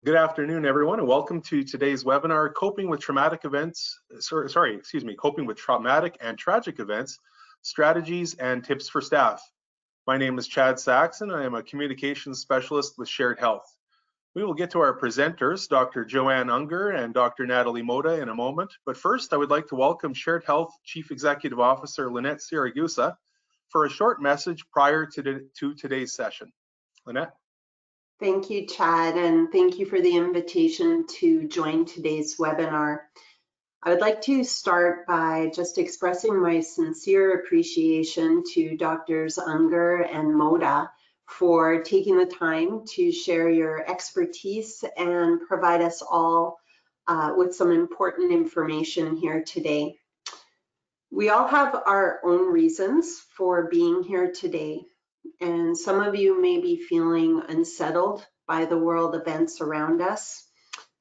Good afternoon, everyone, and welcome to today's webinar, Coping with Traumatic and Tragic Events, Strategies and Tips for Staff. My name is Chad Saxon. I am a communications specialist with Shared Health. We will get to our presenters, Dr. Joanne Unger and Dr. Natalie Mota, in a moment. But first, I would like to welcome Shared Health Chief Executive Officer Lynette Siragusa for a short message prior to today's session. Lynette? Thank you, Chad, and thank you for the invitation to join today's webinar. I would like to start by just expressing my sincere appreciation to Drs. Unger and Mota for taking the time to share your expertise and provide us all with some important information here today. We all have our own reasons for being here today. And some of you may be feeling unsettled by the world events around us,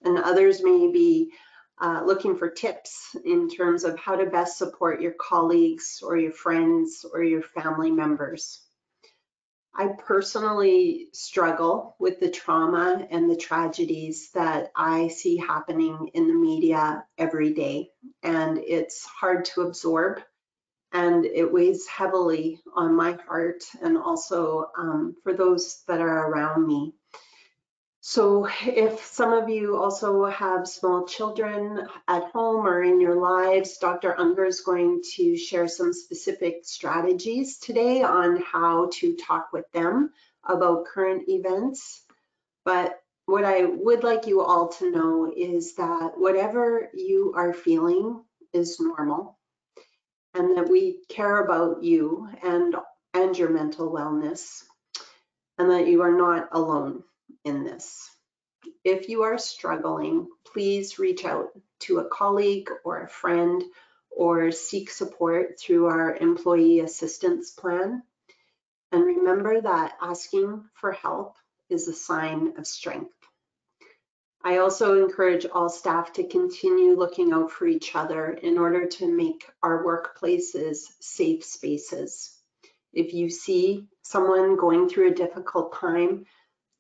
and others may be looking for tips in terms of how to best support your colleagues or your friends or your family members. I personally struggle with the trauma and the tragedies that I see happening in the media every day, and it's hard to absorb. And it weighs heavily on my heart and also for those that are around me. So if some of you also have small children at home or in your lives, Dr. Unger is going to share some specific strategies today on how to talk with them about current events. But what I would like you all to know is that whatever you are feeling is normal, and that we care about you and your mental wellness, and that you are not alone in this. If you are struggling, please reach out to a colleague or a friend or seek support through our employee assistance plan. And remember that asking for help is a sign of strength. I also encourage all staff to continue looking out for each other in order to make our workplaces safe spaces. If you see someone going through a difficult time,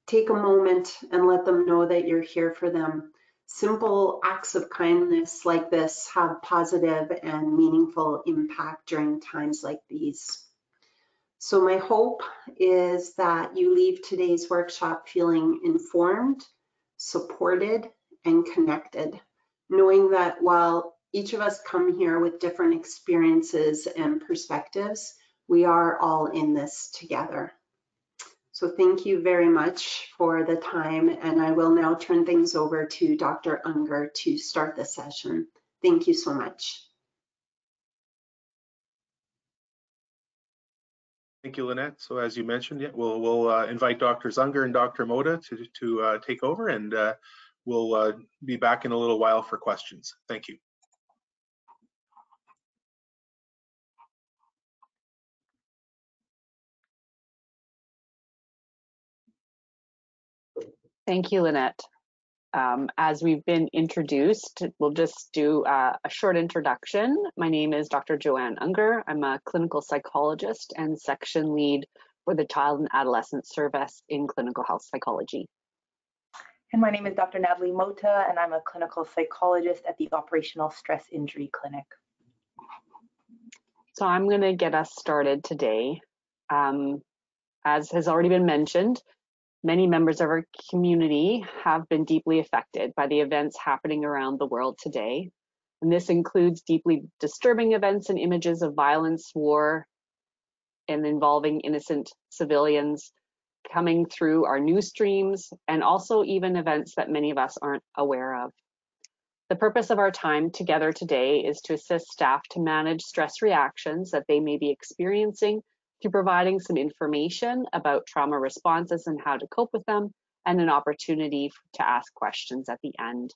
take a moment and let them know that you're here for them. Simple acts of kindness like this have positive and meaningful impact during times like these. So my hope is that you leave today's workshop feeling informed, supported, and connected, knowing that while each of us come here with different experiences and perspectives, we are all in this together. So thank you very much for the time, and I will now turn things over to Dr. Unger to start the session. Thank you so much. Thank you, Lynette. So as you mentioned, we'll invite Drs. Unger and Dr. Mota to take over, and we'll be back in a little while for questions. Thank you. Thank you, Lynette. As we've been introduced, we'll just do a short introduction. My name is Dr. Joanne Unger. I'm a clinical psychologist and section lead for the Child and Adolescent Service in Clinical Health Psychology. And my name is Dr. Natalie Mota, and I'm a clinical psychologist at the Operational Stress Injury Clinic. So I'm going to get us started today. As has already been mentioned, many members of our community have been deeply affected by the events happening around the world today. And this includes deeply disturbing events and images of violence, war, and involving innocent civilians coming through our news streams, and also even events that many of us aren't aware of. The purpose of our time together today is to assist staff to manage stress reactions that they may be experiencing through providing some information about trauma responses and how to cope with them, and an opportunity to ask questions at the end.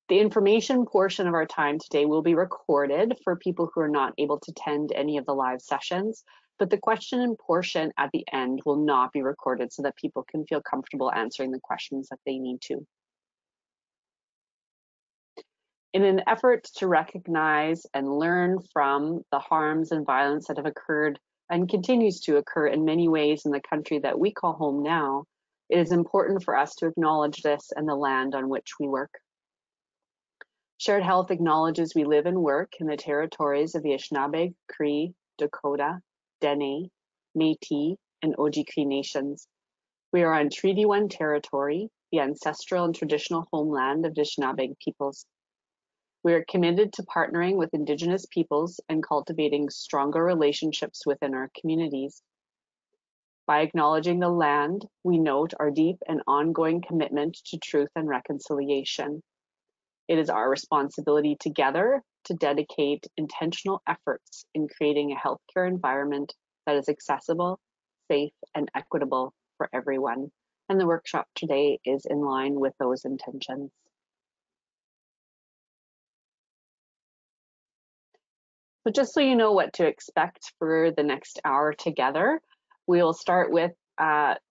The information portion of our time today will be recorded for people who are not able to attend any of the live sessions, but the question and portion at the end will not be recorded so that people can feel comfortable answering the questions that they need to. In an effort to recognize and learn from the harms and violence that have occurred and continues to occur in many ways in the country that we call home now, It is important for us to acknowledge this and the land on which we work. Shared Health acknowledges we live and work in the territories of the Anishinaabe, Cree, Dakota, Dene, Métis, and Oji-Cree nations. We are on Treaty 1 territory, the ancestral and traditional homeland of Anishinaabe peoples. We are committed to partnering with Indigenous peoples and cultivating stronger relationships within our communities. By acknowledging the land, we note our deep and ongoing commitment to truth and reconciliation. It is our responsibility together to dedicate intentional efforts in creating a healthcare environment that is accessible, safe, and equitable for everyone. And the workshop today is in line with those intentions. So just so you know what to expect for the next hour together, we will start with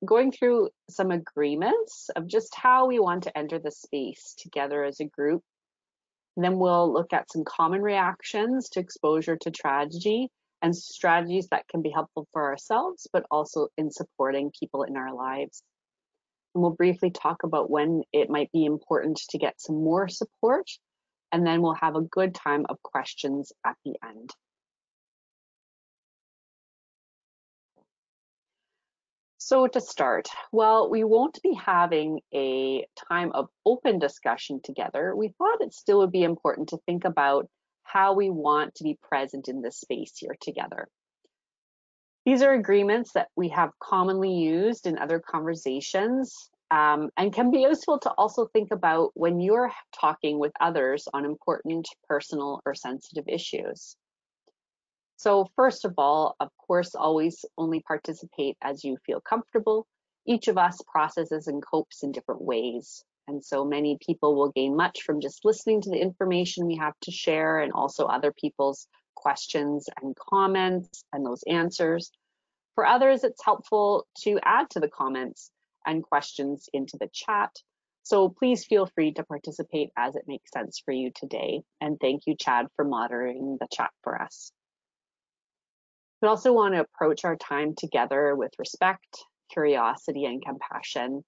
going through some agreements of just how we want to enter the space together as a group. And then we'll look at some common reactions to exposure to tragedy and strategies that can be helpful for ourselves, but also in supporting people in our lives. And we'll briefly talk about when it might be important to get some more support, and then we'll have a good time of questions at the end. So to start, while we won't be having a time of open discussion together, we thought it still would be important to think about how we want to be present in this space here together. These are agreements that we have commonly used in other conversations and can be useful to also think about when you're talking with others on important, personal, or sensitive issues. So first of all, of course, always only participate as you feel comfortable. Each of us processes and copes in different ways. And so many people will gain much from just listening to the information we have to share, and also other people's questions and comments and those answers. For others, it's helpful to add to the comments and questions into the chat. So please feel free to participate as it makes sense for you today. And thank you, Chad, for moderating the chat for us. We also want to approach our time together with respect, curiosity, and compassion.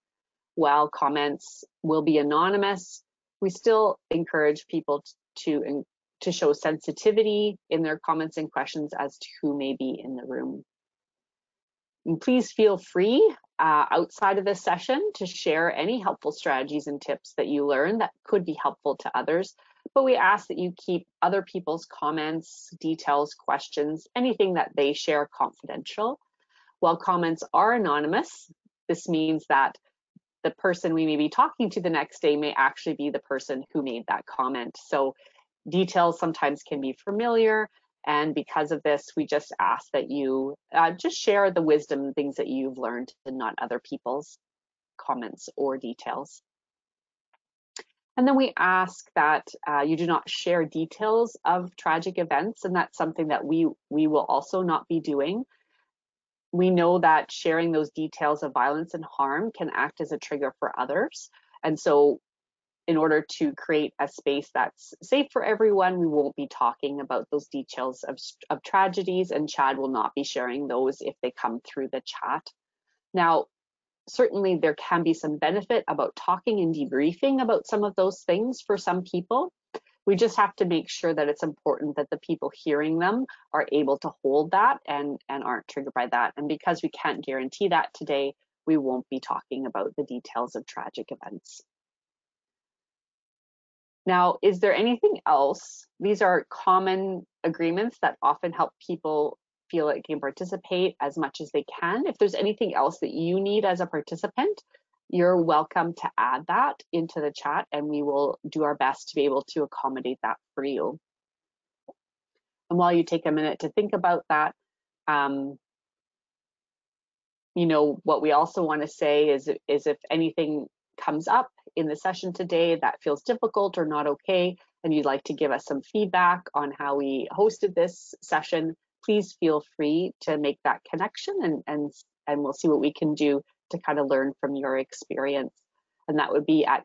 While comments will be anonymous, we still encourage people to show sensitivity in their comments and questions as to who may be in the room. And please feel free outside of this session to share any helpful strategies and tips that you learn that could be helpful to others. But we ask that you keep other people's comments, details, questions, anything that they share confidential. While comments are anonymous, this means that the person we may be talking to the next day may actually be the person who made that comment. So details sometimes can be familiar. And because of this, we just ask that you just share the wisdom and things that you've learned and not other people's comments or details. And then we ask that you do not share details of tragic events, and that's something that we will also not be doing. We know that sharing those details of violence and harm can act as a trigger for others. And so in order to create a space that's safe for everyone, we won't be talking about those details of tragedies, and Chad will not be sharing those if they come through the chat. Now, certainly there can be some benefit about talking and debriefing about some of those things for some people. We just have to make sure that it's important that the people hearing them are able to hold that and aren't triggered by that. And because we can't guarantee that today, we won't be talking about the details of tragic events. Now, is there anything else? These are common agreements that often help people feel like they can participate as much as they can. If there's anything else that you need as a participant, you're welcome to add that into the chat, and we will do our best to be able to accommodate that for you. And while you take a minute to think about that, you know, what we also want to say is if anything comes up in the session today that feels difficult or not okay, and you'd like to give us some feedback on how we hosted this session, please feel free to make that connection, and we'll see what we can do to kind of learn from your experience. And that would be at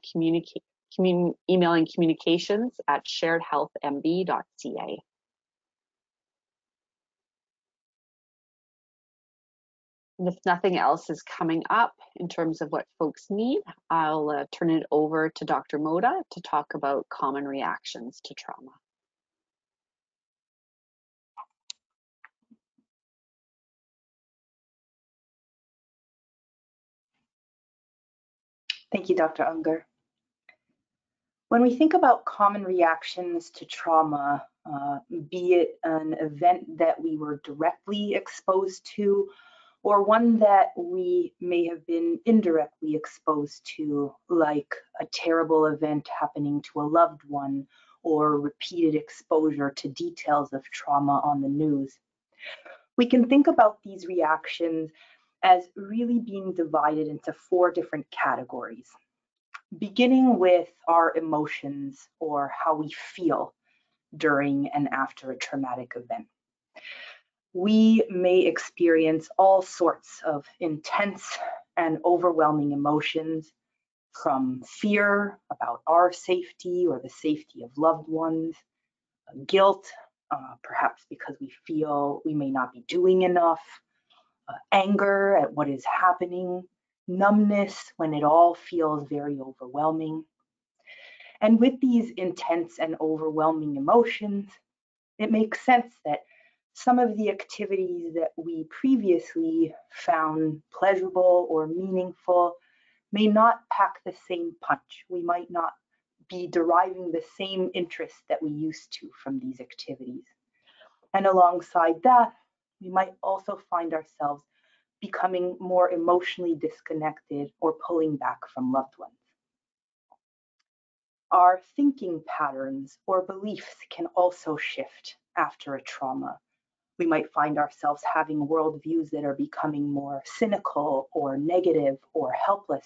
emailing communications@sharedhealthmb.ca. And if nothing else is coming up in terms of what folks need, I'll turn it over to Dr. Mota to talk about common reactions to trauma. Thank you, Dr. Unger. When we think about common reactions to trauma, be it an event that we were directly exposed to or one that we may have been indirectly exposed to, like a terrible event happening to a loved one or repeated exposure to details of trauma on the news, we can think about these reactions as really being divided into 4 different categories, beginning with our emotions or how we feel during and after a traumatic event. We may experience all sorts of intense and overwhelming emotions, from fear about our safety or the safety of loved ones, guilt, perhaps because we feel we may not be doing enough, anger at what is happening, numbness when it all feels very overwhelming. And with these intense and overwhelming emotions, it makes sense that some of the activities that we previously found pleasurable or meaningful may not pack the same punch. We might not be deriving the same interest that we used to from these activities. And alongside that, we might also find ourselves becoming more emotionally disconnected or pulling back from loved ones. Our thinking patterns or beliefs can also shift after a trauma. We might find ourselves having worldviews that are becoming more cynical or negative or helpless,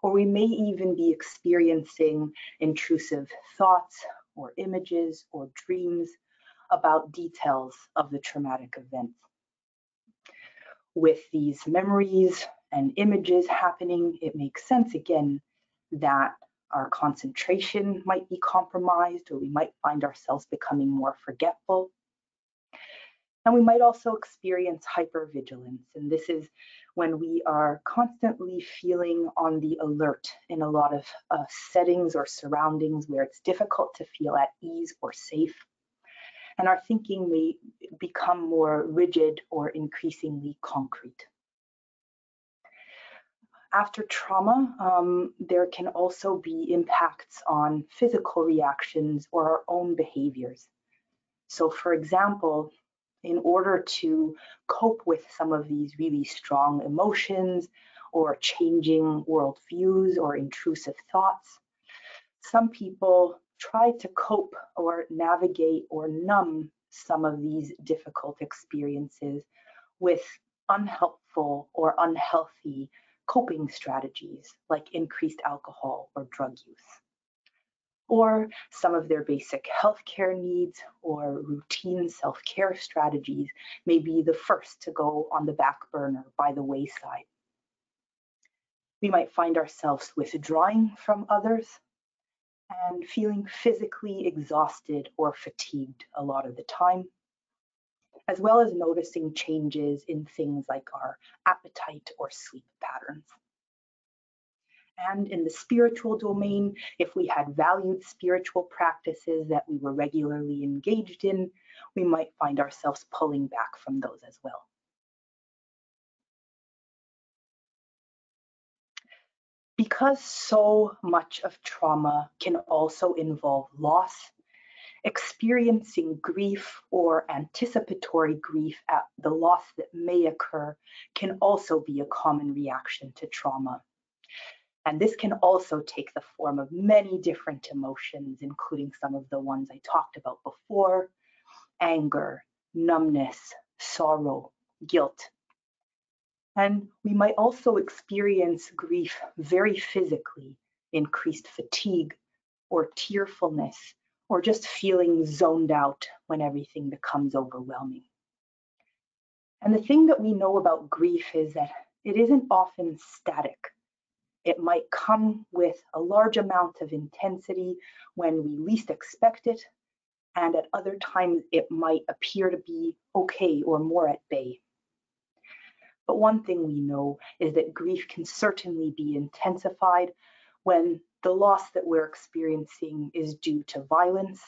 or we may even be experiencing intrusive thoughts or images or dreams about details of the traumatic event. With these memories and images happening, it makes sense again that our concentration might be compromised, or we might find ourselves becoming more forgetful. And we might also experience hypervigilance, and this is when we are constantly feeling on the alert in a lot of settings or surroundings where it's difficult to feel at ease or safe. And our thinking may become more rigid or increasingly concrete. After trauma, there can also be impacts on physical reactions or our own behaviors. So for example, in order to cope with some of these really strong emotions or changing worldviews or intrusive thoughts, some people try to cope or navigate or numb some of these difficult experiences with unhelpful or unhealthy coping strategies like increased alcohol or drug use. Or some of their basic healthcare needs or routine self-care strategies may be the first to go on the back burner by the wayside. We might find ourselves withdrawing from others and feeling physically exhausted or fatigued a lot of the time, as well as noticing changes in things like our appetite or sleep patterns. And in the spiritual domain, if we had valued spiritual practices that we were regularly engaged in, we might find ourselves pulling back from those as well. Because so much of trauma can also involve loss, experiencing grief or anticipatory grief at the loss that may occur can also be a common reaction to trauma. And this can also take the form of many different emotions, including some of the ones I talked about before: anger, numbness, sorrow, guilt. And we might also experience grief very physically: increased fatigue or tearfulness, or just feeling zoned out when everything becomes overwhelming. And the thing that we know about grief is that it isn't often static. It might come with a large amount of intensity when we least expect it, and at other times it might appear to be okay or more at bay. But one thing we know is that grief can certainly be intensified when the loss that we're experiencing is due to violence,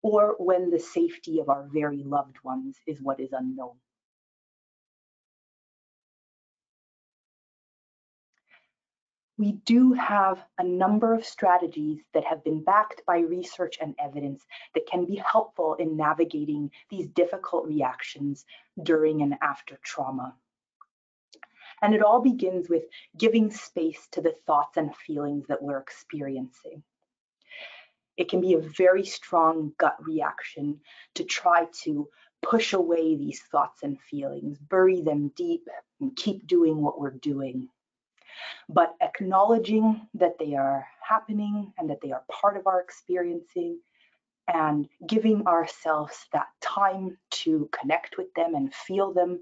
or when the safety of our very loved ones is what is unknown. We do have a number of strategies that have been backed by research and evidence that can be helpful in navigating these difficult reactions during and after trauma. And it all begins with giving space to the thoughts and feelings that we're experiencing. It can be a very strong gut reaction to try to push away these thoughts and feelings, bury them deep, and keep doing what we're doing. But acknowledging that they are happening and that they are part of our experiencing, and giving ourselves that time to connect with them and feel them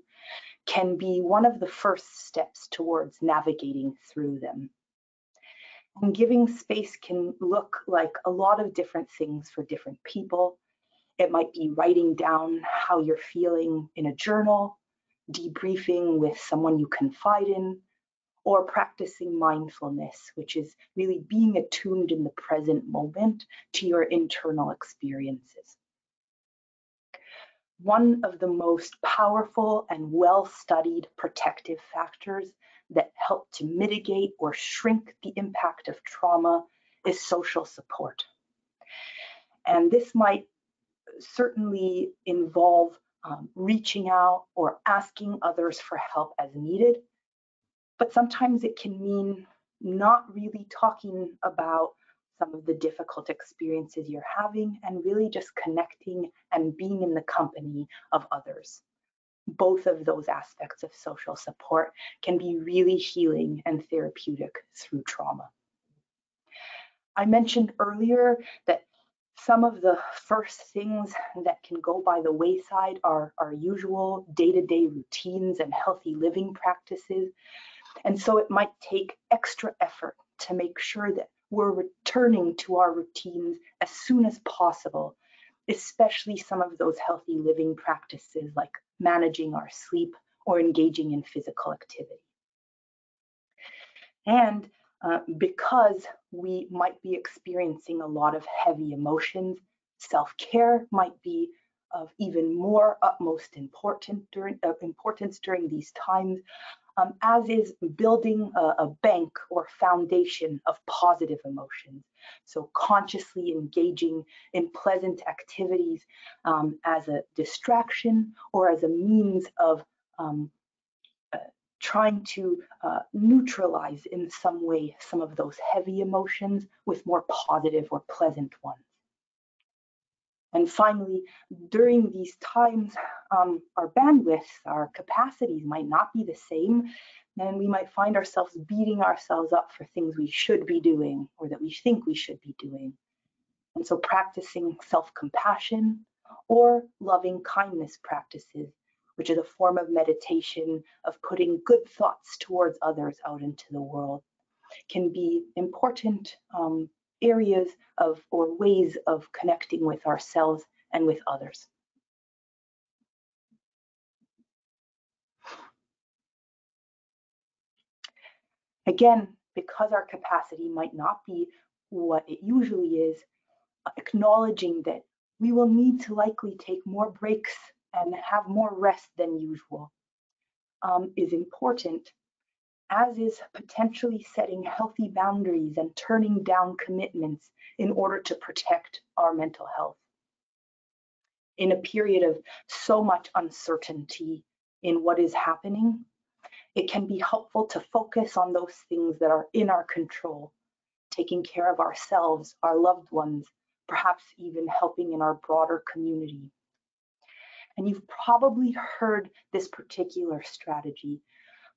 can be one of the first steps towards navigating through them. And giving space can look like a lot of different things for different people. It might be writing down how you're feeling in a journal, debriefing with someone you confide in, or practicing mindfulness, which is really being attuned in the present moment to your internal experiences. One of the most powerful and well-studied protective factors that help to mitigate or shrink the impact of trauma is social support. And this might certainly involve reaching out or asking others for help as needed, but sometimes it can mean not really talking about some of the difficult experiences you're having and really just connecting and being in the company of others. Both of those aspects of social support can be really healing and therapeutic through trauma. I mentioned earlier that some of the first things that can go by the wayside are our usual day-to-day routines and healthy living practices. And so it might take extra effort to make sure that we're returning to our routines as soon as possible, especially some of those healthy living practices like managing our sleep or engaging in physical activity. And because we might be experiencing a lot of heavy emotions, self-care might be of even more utmost importance during these times, as is building a bank or foundation of positive emotions. So consciously engaging in pleasant activities as a distraction or as a means of trying to neutralize in some way some of those heavy emotions with more positive or pleasant ones. And finally, during these times, our bandwidth, our capacities might not be the same, and we might find ourselves beating ourselves up for things we should be doing or that we think we should be doing. And so practicing self-compassion or loving kindness practices, which is a form of meditation of putting good thoughts towards others out into the world, can be important areas of or ways of connecting with ourselves and with others. Again, because our capacity might not be what it usually is, acknowledging that we will need to likely take more breaks and have more rest than usual is important, as is potentially setting healthy boundaries and turning down commitments in order to protect our mental health. In a period of so much uncertainty in what is happening, it can be helpful to focus on those things that are in our control, taking care of ourselves, our loved ones, perhaps even helping in our broader community. And you've probably heard this particular strategy,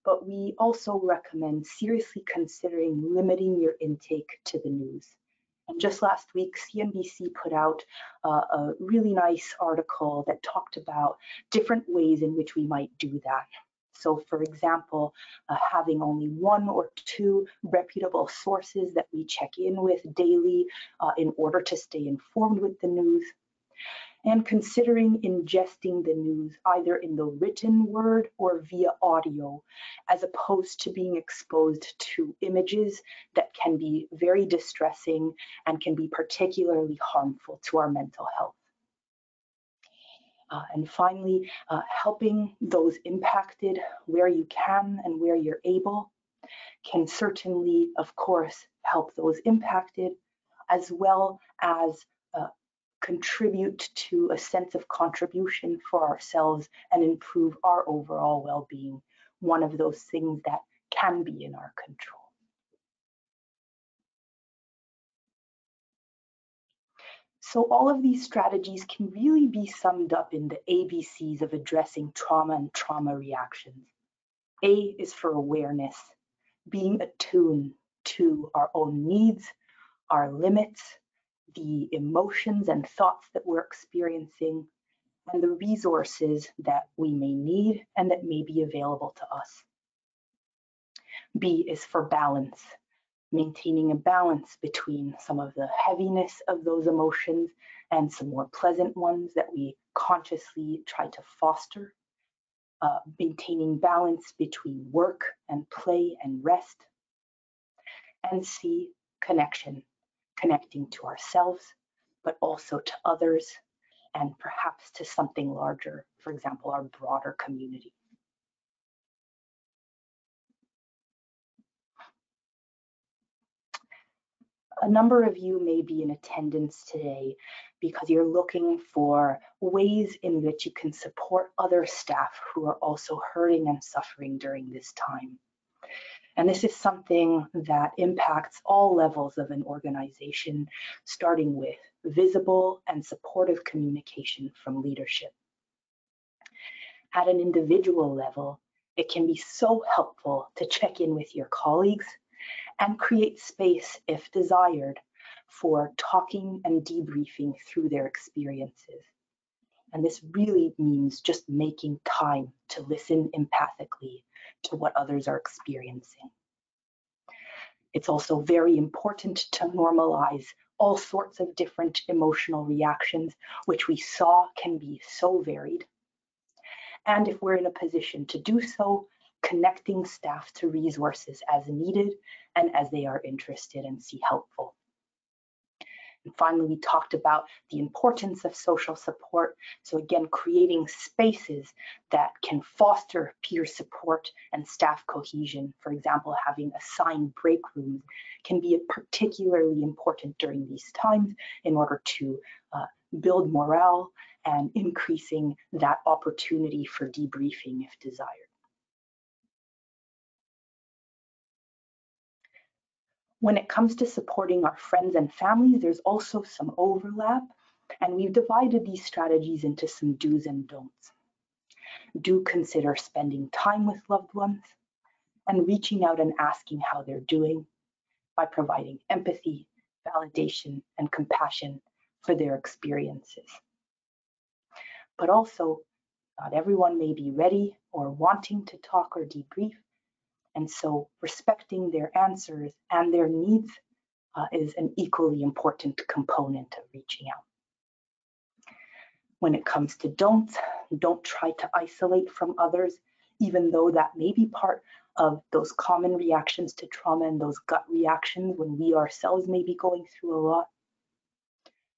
but we also recommend seriously considering limiting your intake to the news. And just last week, CNBC put out a really nice article that talked about different ways in which we might do that. So for example, having only one or two reputable sources that we check in with daily in order to stay informed with the news. and considering ingesting the news either in the written word or via audio, as opposed to being exposed to images that can be very distressing and can be particularly harmful to our mental health. And finally, helping those impacted where you can and where you're able can certainly, of course, help those impacted, as well as contribute to a sense of contribution for ourselves and improve our overall well-being, one of those things that can be in our control. So all of these strategies can really be summed up in the ABCs of addressing trauma and trauma reactions. A is for awareness, being attuned to our own needs, our limits, the emotions and thoughts that we're experiencing, and the resources that we may need and that may be available to us. B is for balance, maintaining a balance between some of the heaviness of those emotions and some more pleasant ones that we consciously try to foster, maintaining balance between work and play and rest. And C, connection, connecting to ourselves, but also to others, and perhaps to something larger, for example, our broader community. A number of you may be in attendance today because you're looking for ways in which you can support other staff who are also hurting and suffering during this time. And this is something that impacts all levels of an organization, starting with visible and supportive communication from leadership. At an individual level, it can be so helpful to check in with your colleagues and create space, if desired, for talking and debriefing through their experiences. And this really means just making time to listen empathically to what others are experiencing. It's also very important to normalize all sorts of different emotional reactions, which we saw can be so varied. And if we're in a position to do so, connecting staff to resources as needed and as they are interested and see helpful. And finally, we talked about the importance of social support. So again, creating spaces that can foster peer support and staff cohesion. For example, having assigned break rooms can be particularly important during these times in order to build morale and increasing that opportunity for debriefing if desired. When it comes to supporting our friends and families, there's also some overlap, and we've divided these strategies into some do's and don'ts. Do consider spending time with loved ones and reaching out and asking how they're doing by providing empathy, validation, and compassion for their experiences. But also, not everyone may be ready or wanting to talk or debrief, and so respecting their answers and their needs is an equally important component of reaching out. When it comes to don'ts, don't try to isolate from others, even though that may be part of those common reactions to trauma and those gut reactions when we ourselves may be going through a lot.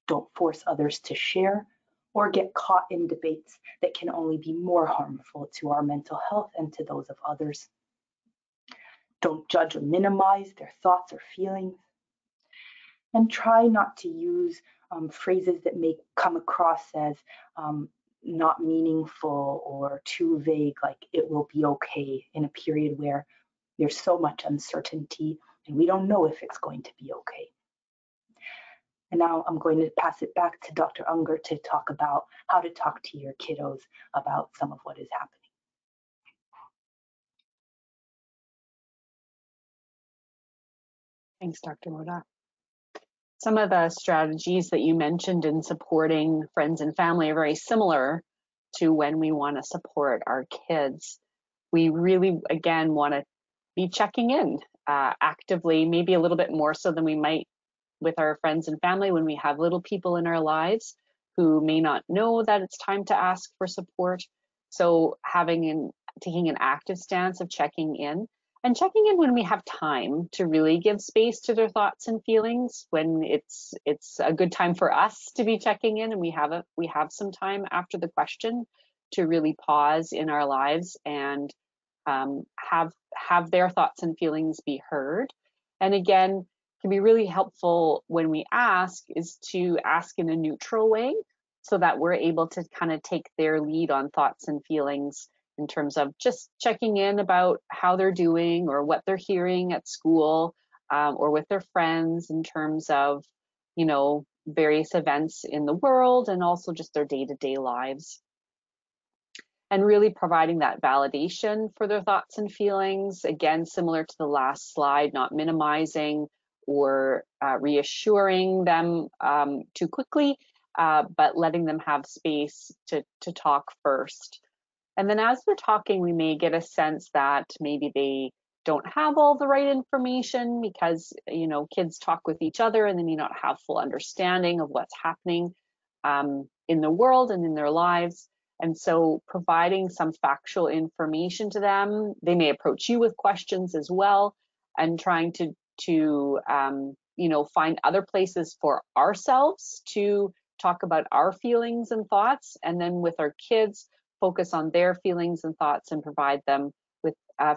Don't force others to share or get caught in debates that can only be more harmful to our mental health and to those of others. Don't judge or minimize their thoughts or feelings. And try not to use phrases that may come across as not meaningful or too vague, like it will be okay, in a period where there's so much uncertainty and we don't know if it's going to be okay. And now I'm going to pass it back to Dr. Unger to talk about how to talk to your kiddos about some of what is happening. Thanks, Dr. Moda. Some of the strategies that you mentioned in supporting friends and family are very similar to when we want to support our kids. We really, again, want to be checking in actively, maybe a little bit more so than we might with our friends and family when we have little people in our lives. who may not know that it's time to ask for support. So taking an active stance of checking in, and checking in when we have time to really give space to their thoughts and feelings, when it's a good time for us to be checking in, and we have some time after the question to really pause in our lives and have their thoughts and feelings be heard. And again, can be really helpful when we ask is to ask in a neutral way, so that we're able to kind of take their lead on thoughts and feelings, in terms of just checking in about how they're doing or what they're hearing at school, or with their friends, in terms of, you know, various events in the world, and also just their day-to-day lives. And really providing that validation for their thoughts and feelings, again, similar to the last slide, not minimizing or reassuring them too quickly, but letting them have space to talk first. And then as they're talking, we may get a sense that maybe they don't have all the right information, because, you know, kids talk with each other and they may not have full understanding of what's happening in the world and in their lives. And so providing some factual information to them, they may approach you with questions as well, and trying to you know, find other places for ourselves to talk about our feelings and thoughts, and then with our kids, focus on their feelings and thoughts and provide them with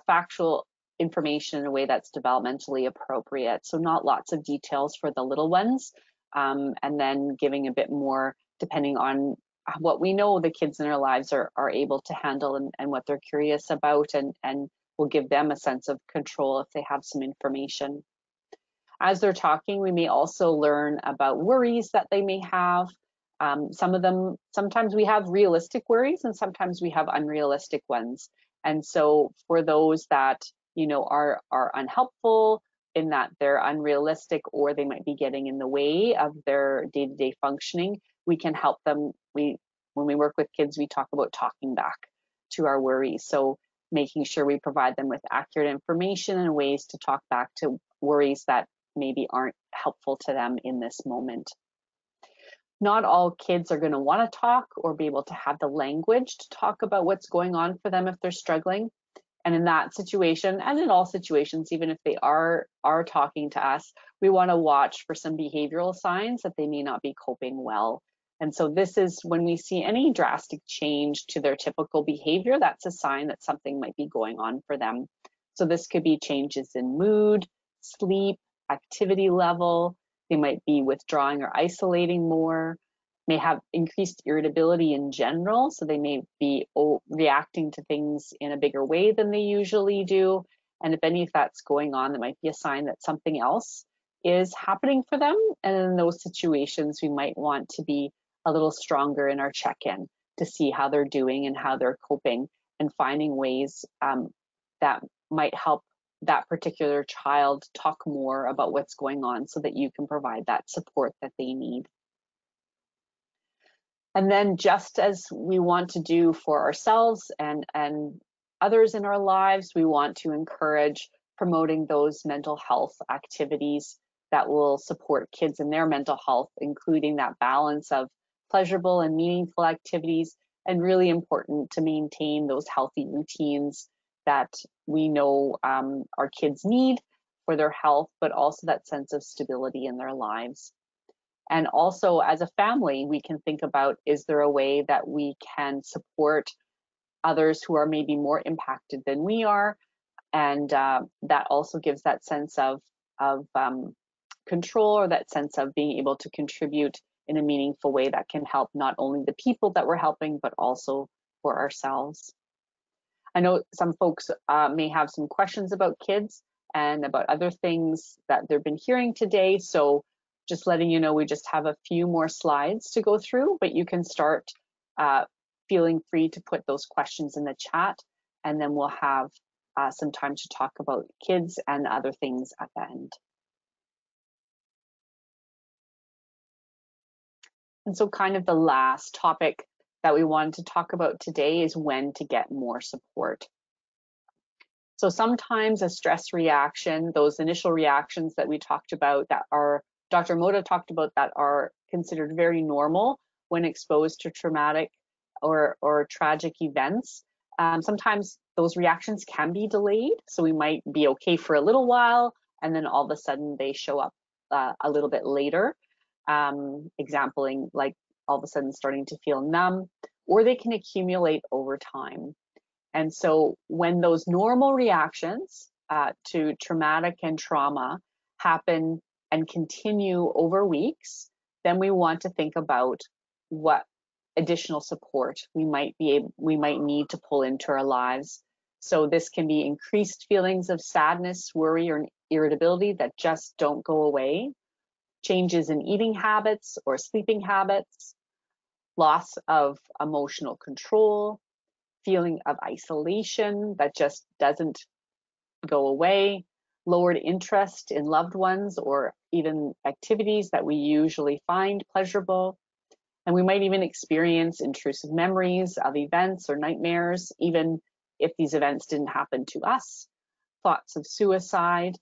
factual information in a way that's developmentally appropriate. So not lots of details for the little ones, and then giving a bit more depending on what we know the kids in our lives are able to handle, and what they're curious about, and will give them a sense of control if they have some information. As they're talking, we may also learn about worries that they may have. Some of them, sometimes we have realistic worries and sometimes we have unrealistic ones. And so for those that, you know, are unhelpful, in that they're unrealistic, or they might be getting in the way of their day-to-day functioning, we can help them. When we work with kids, we talk about talking back to our worries. So making sure we provide them with accurate information and ways to talk back to worries that maybe aren't helpful to them in this moment. Not all kids are going to want to talk or be able to have the language to talk about what's going on for them if they're struggling. And in that situation, and in all situations, even if they are talking to us, we want to watch for some behavioral signs that they may not be coping well. And so this is when we see any drastic change to their typical behavior, that's a sign that something might be going on for them. So this could be changes in mood, sleep, activity level. They might be withdrawing or isolating more, may have increased irritability in general. So they may be reacting to things in a bigger way than they usually do. And if any of that's going on, that might be a sign that something else is happening for them. And in those situations, we might want to be a little stronger in our check-in to see how they're doing and how they're coping, and finding ways that might help that particular child talk more about what's going on, so that you can provide that support that they need. And then, just as we want to do for ourselves and others in our lives, we want to encourage promoting those mental health activities that will support kids in their mental health, including that balance of pleasurable and meaningful activities, and really important to maintain those healthy routines that we know our kids need for their health, but also that sense of stability in their lives. And also, as a family, we can think about, is there a way that we can support others who are maybe more impacted than we are? And that also gives that sense of control, or that sense of being able to contribute in a meaningful way that can help not only the people that we're helping, but also for ourselves. I know some folks may have some questions about kids and about other things that they've been hearing today. So just letting you know, we just have a few more slides to go through, but you can start feeling free to put those questions in the chat, and then we'll have some time to talk about kids and other things at the end. And so kind of the last topic that we wanted to talk about today is when to get more support. So sometimes a stress reaction, those initial reactions that we talked about that are, Dr. Moda talked about, that are considered very normal, when exposed to traumatic or tragic events. Sometimes those reactions can be delayed, so we might be okay for a little while, and then all of a sudden they show up a little bit later. Exampling like all of a sudden starting to feel numb, or they can accumulate over time. And so when those normal reactions to traumatic and trauma happen and continue over weeks, then we want to think about what additional support we might need to pull into our lives. So this can be increased feelings of sadness, worry, or irritability that just don't go away, changes in eating habits or sleeping habits, loss of emotional control, feeling of isolation that just doesn't go away, lowered interest in loved ones or even activities that we usually find pleasurable. And we might even experience intrusive memories of events or nightmares, even if these events didn't happen to us. Thoughts of suicide,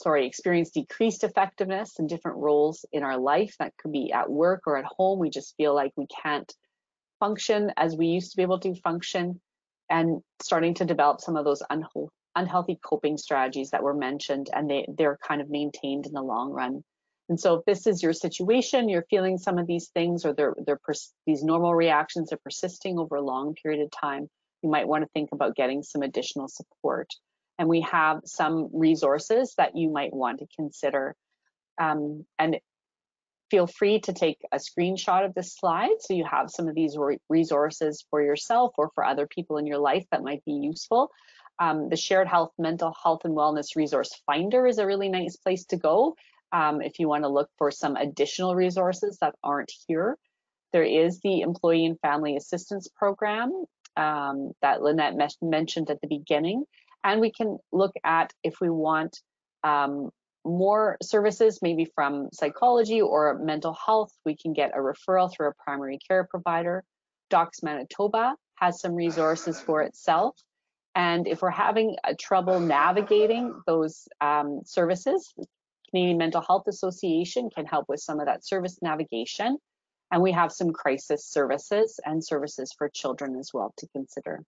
experience decreased effectiveness in different roles in our life. That could be at work or at home. We just feel like we can't function as we used to be able to function, and starting to develop some of those unhealthy coping strategies that were mentioned, and they're kind of maintained in the long run. And so if this is your situation, you're feeling some of these things, or these normal reactions are persisting over a long period of time, you might want to think about getting some additional support. And we have some resources that you might want to consider. And feel free to take a screenshot of this slide so you have some of these resources for yourself or for other people in your life that might be useful. The Shared Health Mental Health and Wellness Resource Finder is a really nice place to go if you want to look for some additional resources that aren't here. There is the Employee and Family Assistance Program that Lynette mentioned at the beginning, and we can look at if we want more services, maybe from psychology or mental health. We can get a referral through a primary care provider. Docs Manitoba has some resources for itself. And if we're having trouble navigating those services, Canadian Mental Health Association can help with some of that service navigation. And we have some crisis services and services for children as well to consider.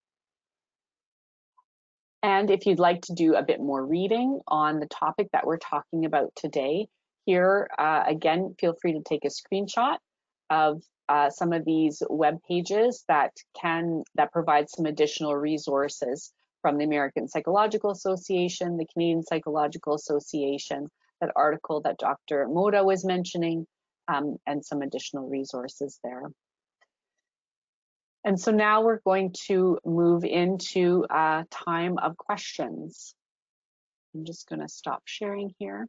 And if you'd like to do a bit more reading on the topic that we're talking about today, here, again, feel free to take a screenshot of some of these web pages that provide some additional resources from the American Psychological Association, the Canadian Psychological Association, that article that Dr. Moda was mentioning, and some additional resources there. And so now we're going to move into a time of questions. I'm just going to stop sharing here.